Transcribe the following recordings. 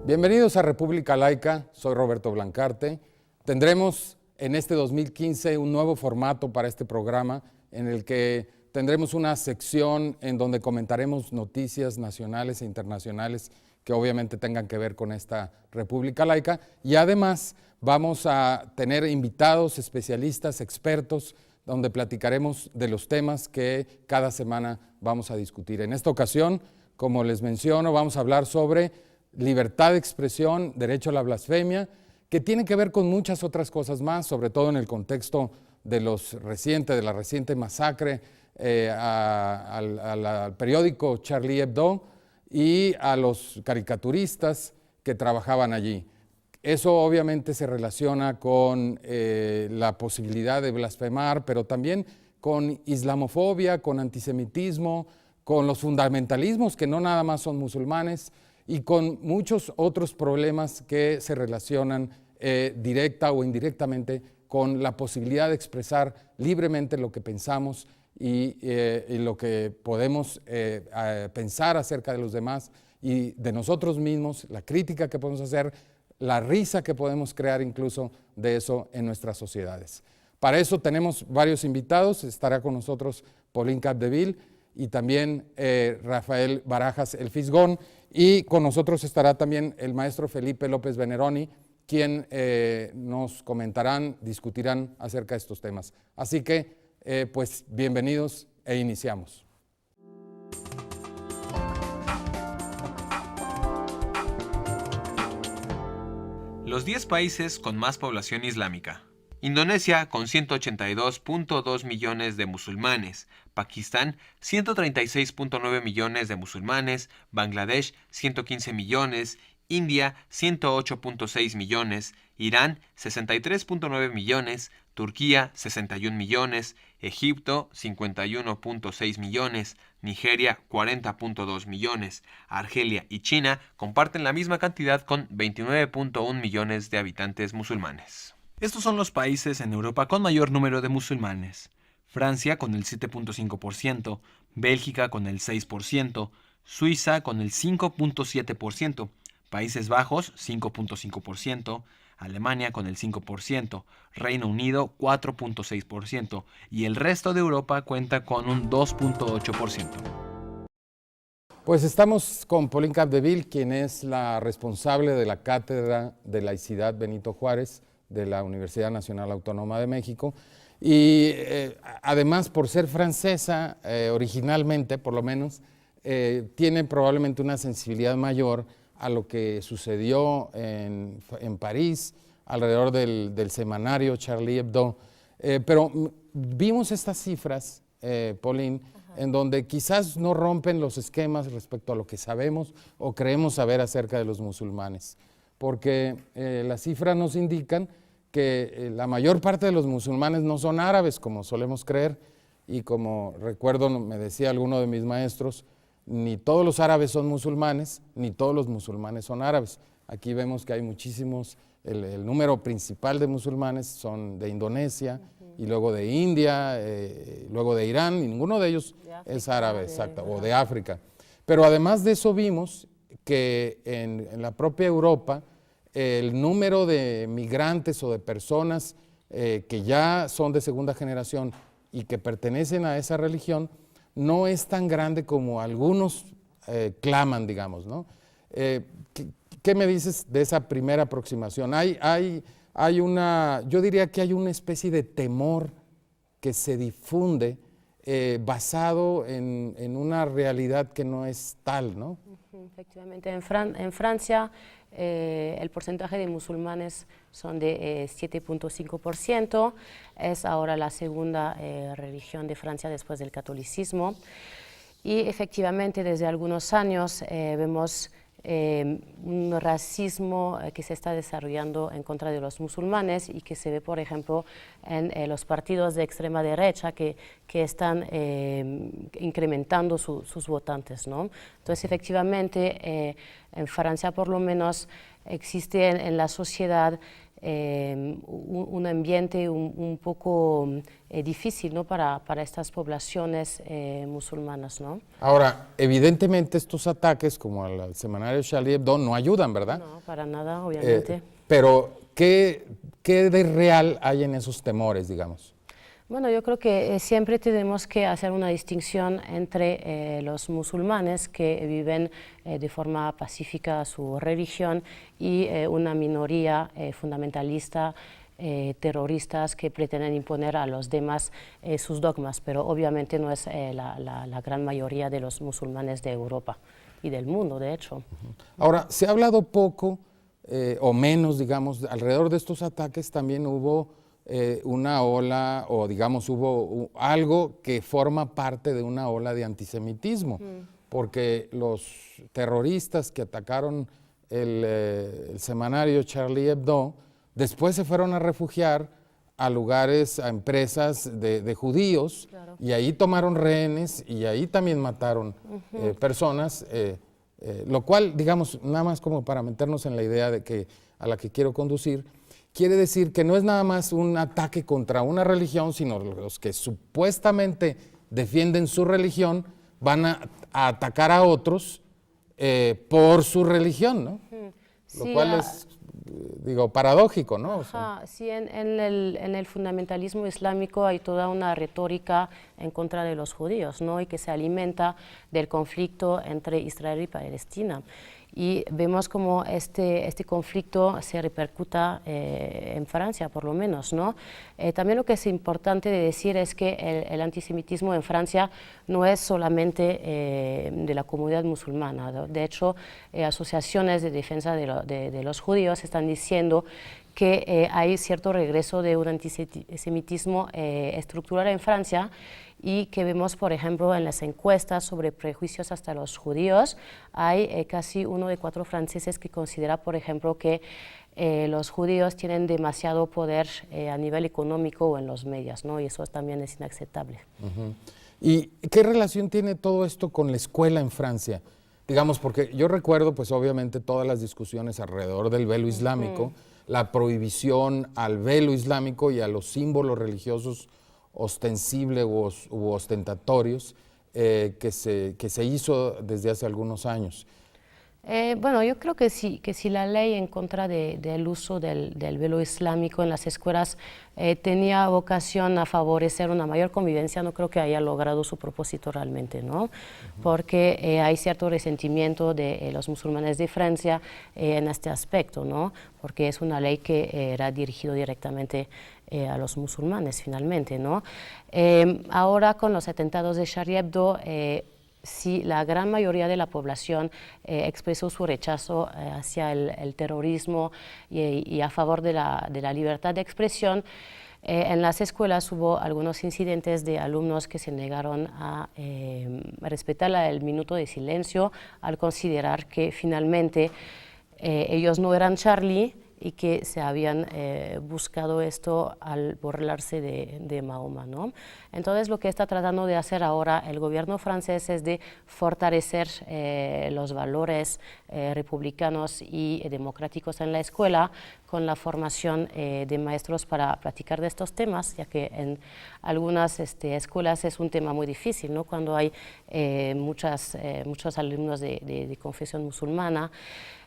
Bienvenidos a República Laica, soy Roberto Blancarte. Tendremos en este 2015 un nuevo formato para este programa en el que tendremos una sección en donde comentaremos noticias nacionales e internacionales que obviamente tengan que ver con esta República Laica, y además vamos a tener invitados, especialistas, expertos, donde platicaremos de los temas que cada semana vamos a discutir. En esta ocasión, como les menciono, vamos a hablar sobre libertad de expresión, derecho a la blasfemia, que tiene que ver con muchas otras cosas más, sobre todo en el contexto de la reciente masacre al periódico Charlie Hebdo y a los caricaturistas que trabajaban allí. Eso obviamente se relaciona con la posibilidad de blasfemar, pero también con islamofobia, con antisemitismo, con los fundamentalismos que no nada más son musulmanes, y con muchos otros problemas que se relacionan directa o indirectamente con la posibilidad de expresar libremente lo que pensamos y lo que podemos pensar acerca de los demás y de nosotros mismos, la crítica que podemos hacer, la risa que podemos crear incluso de eso en nuestras sociedades. Para eso tenemos varios invitados. Estará con nosotros Pauline Capdeville y también Rafael Barajas El Fisgón, y con nosotros estará también el maestro Felipe López Veneroni, quien nos comentarán, discutirán acerca de estos temas. Así que, pues, bienvenidos e iniciamos. Los 10 países con más población islámica. Indonesia con 182.2 millones de musulmanes, Pakistán 136.9 millones de musulmanes, Bangladesh 115 millones, India 108.6 millones, Irán 63.9 millones, Turquía 61 millones, Egipto 51.6 millones, Nigeria 40.2 millones, Argelia y China comparten la misma cantidad con 29.1 millones de habitantes musulmanes. Estos son los países en Europa con mayor número de musulmanes: Francia con el 7.5%, Bélgica con el 6%, Suiza con el 5.7%, Países Bajos 5.5%, Alemania con el 5%, Reino Unido 4.6% y el resto de Europa cuenta con un 2.8%. Pues estamos con Pauline Capdeville, quien es la responsable de la Cátedra de Laicidad Benito Juárez de la Universidad Nacional Autónoma de México, y además, por ser francesa originalmente, por lo menos, tiene probablemente una sensibilidad mayor a lo que sucedió en París alrededor del semanario Charlie Hebdo, pero vimos estas cifras, Pauline, en donde quizás no rompen los esquemas respecto a lo que sabemos o creemos saber acerca de los musulmanes, porque las cifras nos indican que la mayor parte de los musulmanes no son árabes, como solemos creer, y como recuerdo me decía alguno de mis maestros, ni todos los árabes son musulmanes, ni todos los musulmanes son árabes. Aquí vemos que hay muchísimos, el número principal de musulmanes son de Indonesia, y luego de India, luego de Irán, y ninguno de ellos es árabe, exacto, o de África. Pero además de eso vimos que en la propia Europa, el número de migrantes o de personas que ya son de segunda generación y que pertenecen a esa religión no es tan grande como algunos claman, digamos, ¿no? ¿Qué me dices de esa primera aproximación? Yo diría que hay una especie de temor que se difunde basado en una realidad que no es tal, ¿no? Efectivamente, en Francia el porcentaje de musulmanes son de 7.5%, es ahora la segunda religión de Francia después del catolicismo, y efectivamente desde algunos años vemos un racismo que se está desarrollando en contra de los musulmanes y que se ve, por ejemplo, en los partidos de extrema derecha que están incrementando sus votantes, ¿no? Entonces, efectivamente, en Francia por lo menos existe en la sociedad un ambiente un poco difícil, ¿no? para estas poblaciones musulmanas, ¿no? Ahora, evidentemente estos ataques, como al semanario Charlie Hebdo, no ayudan, ¿verdad? No, para nada, obviamente. Pero, ¿qué de real hay en esos temores, digamos? Bueno, yo creo que siempre tenemos que hacer una distinción entre los musulmanes que viven de forma pacífica su religión y una minoría fundamentalista, terroristas que pretenden imponer a los demás sus dogmas, pero obviamente no es la gran mayoría de los musulmanes de Europa y del mundo, de hecho. Ahora, se ha hablado poco o menos, digamos, alrededor de estos ataques también hubo una ola, o digamos hubo algo que forma parte de una ola de antisemitismo, porque los terroristas que atacaron el semanario Charlie Hebdo, después se fueron a refugiar a lugares, a empresas de judíos, claro. Y ahí tomaron rehenes y ahí también mataron personas, lo cual, digamos, nada más como para meternos en la idea de que, a la que quiero conducir, quiere decir que no es nada más un ataque contra una religión, sino los que supuestamente defienden su religión van a atacar a otros por su religión, ¿no? Sí, lo cual es, digo, paradójico, ¿no? O sea, sí, en el fundamentalismo islámico hay toda una retórica en contra de los judíos, ¿no? Y que se alimenta del conflicto entre Israel y Palestina. Y vemos como este conflicto se repercuta en Francia, por lo menos, ¿no? También lo que es importante de decir es que el antisemitismo en Francia no es solamente de la comunidad musulmana, ¿no? De hecho, asociaciones de defensa de los judíos están diciendo que hay cierto regreso de un antisemitismo estructural en Francia, y que vemos, por ejemplo, en las encuestas sobre prejuicios hasta los judíos, hay casi 1 de 4 franceses que considera, por ejemplo, que los judíos tienen demasiado poder a nivel económico o en los medios, ¿no? Y eso también es inaceptable. ¿Y qué relación tiene todo esto con la escuela en Francia? Digamos, porque yo recuerdo, pues obviamente, todas las discusiones alrededor del velo islámico, la prohibición al velo islámico y a los símbolos religiosos ostensibles u ostentatorios que se hizo desde hace algunos años. Bueno, yo creo que sí la ley en contra del uso del velo islámico en las escuelas tenía vocación a favorecer una mayor convivencia, no creo que haya logrado su propósito realmente, ¿no? Porque hay cierto resentimiento de los musulmanes de Francia en este aspecto, ¿no? Porque es una ley que era dirigido directamente a los musulmanes finalmente, ¿no? Ahora con los atentados de Charlie Hebdo, sí, la gran mayoría de la población expresó su rechazo hacia el terrorismo y a favor de la libertad de expresión. En las escuelas hubo algunos incidentes de alumnos que se negaron a respetar el minuto de silencio al considerar que finalmente ellos no eran Charlie y que se habían buscado esto al burlarse de Mahoma, ¿no? Entonces, lo que está tratando de hacer ahora el gobierno francés es de fortalecer los valores republicanos y democráticos en la escuela con la formación de maestros para platicar de estos temas, ya que en algunas escuelas es un tema muy difícil, ¿no? Cuando hay muchos alumnos de confesión musulmana.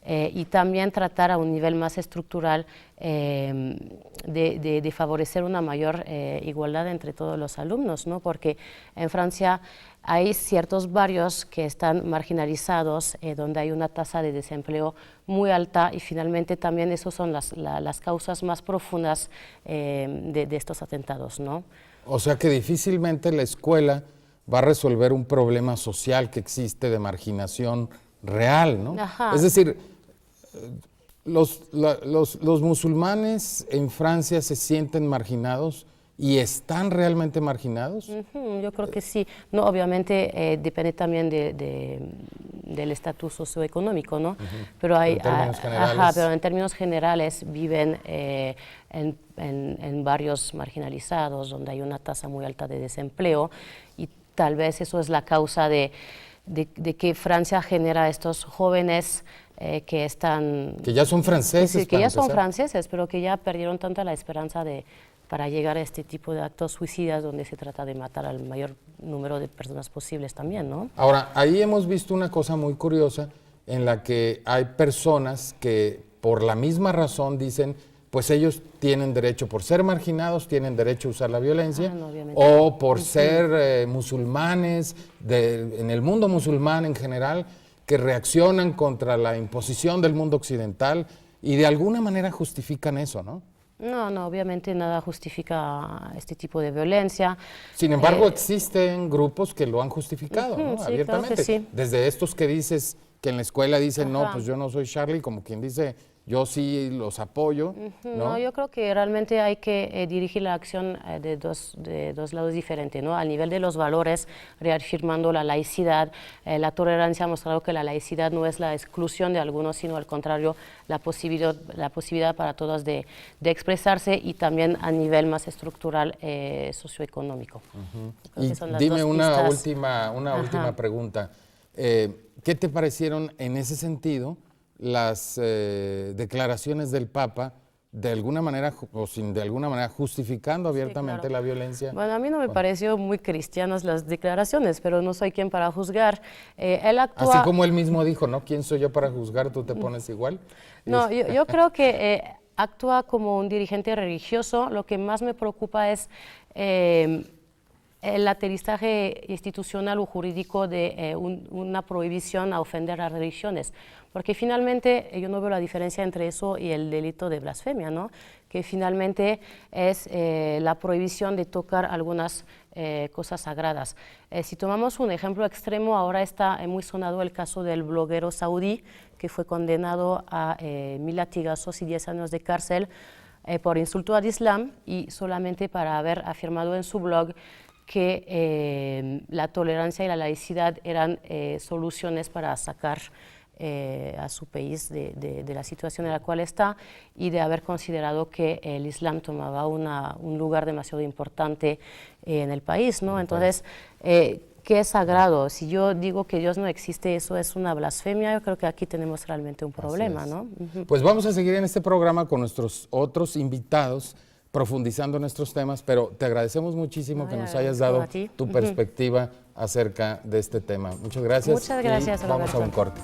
Y también tratar a un nivel más estructural de favorecer una mayor igualdad entre todos los alumnos, ¿no? Porque en Francia hay ciertos barrios que están marginalizados, donde hay una tasa de desempleo muy alta, y finalmente también esas son las causas más profundas de estos atentados, ¿no? O sea que difícilmente la escuela va a resolver un problema social que existe de marginación real, ¿no? Ajá. Es decir, los musulmanes en Francia se sienten marginados y están realmente marginados. Yo creo que sí. No, obviamente depende también del estatus socioeconómico, ¿no? Pero hay, pero en términos generales viven en barrios marginalizados donde hay una tasa muy alta de desempleo, y tal vez eso es la causa de de que Francia genera estos jóvenes que están... Que ya son franceses. Sí, que ya son franceses, pero que ya perdieron tanta la esperanza para llegar a este tipo de actos suicidas donde se trata de matar al mayor número de personas posibles también, ¿no? Ahora, ahí hemos visto una cosa muy curiosa en la que hay personas que por la misma razón dicen, pues ellos tienen derecho, por ser marginados, tienen derecho a usar la violencia, no, o por ser musulmanes, en el mundo musulmán en general, que reaccionan contra la imposición del mundo occidental y de alguna manera justifican eso, ¿no? No, obviamente nada justifica este tipo de violencia. Sin embargo, existen grupos que lo han justificado, ¿no? Sí, Abiertamente. claro que sí. Desde estos que dices que en la escuela dicen, no, Ajá. pues yo no soy Charlie, como quien dice, yo sí los apoyo, ¿no? No, yo creo que realmente hay que dirigir la acción de dos lados diferentes, ¿no? Al nivel de los valores, reafirmando la laicidad. La tolerancia ha mostrado que la laicidad no es la exclusión de algunos, sino al contrario, la posibilidad para todos de expresarse, y también a nivel más estructural socioeconómico. Y dime una última pregunta. ¿Qué te parecieron en ese sentido las declaraciones del Papa, de alguna manera o sin de alguna manera justificando abiertamente la violencia? Bueno, a mí no me pareció muy cristianas las declaraciones, pero no soy quien para juzgar. Él actúa... Así como él mismo dijo, ¿no? ¿Quién soy yo para juzgar? ¿Tú te pones igual? No, yo creo que actúa como un dirigente religioso. Lo que más me preocupa es el aterrizaje institucional o jurídico de una prohibición a ofender a religiones, porque finalmente yo no veo la diferencia entre eso y el delito de blasfemia, ¿no? Que finalmente es la prohibición de tocar algunas cosas sagradas. Si tomamos un ejemplo extremo, ahora está muy sonado el caso del bloguero saudí que fue condenado a 1000 latigazos y 10 años de cárcel por insulto al Islam, y solamente para haber afirmado en su blog que la tolerancia y la laicidad eran soluciones para sacar a su país de la situación en la cual está, y de haber considerado que el Islam tomaba un lugar demasiado importante en el país, ¿no? Entonces, ¿qué es sagrado? Si yo digo que Dios no existe, eso es una blasfemia. Yo creo que aquí tenemos realmente un problema, ¿no? Pues vamos a seguir en este programa con nuestros otros invitados, profundizando en nuestros temas, pero te agradecemos muchísimo que nos hayas dado tu perspectiva acerca de este tema. Muchas gracias. Muchas gracias, y vamos a Roberto. un corte.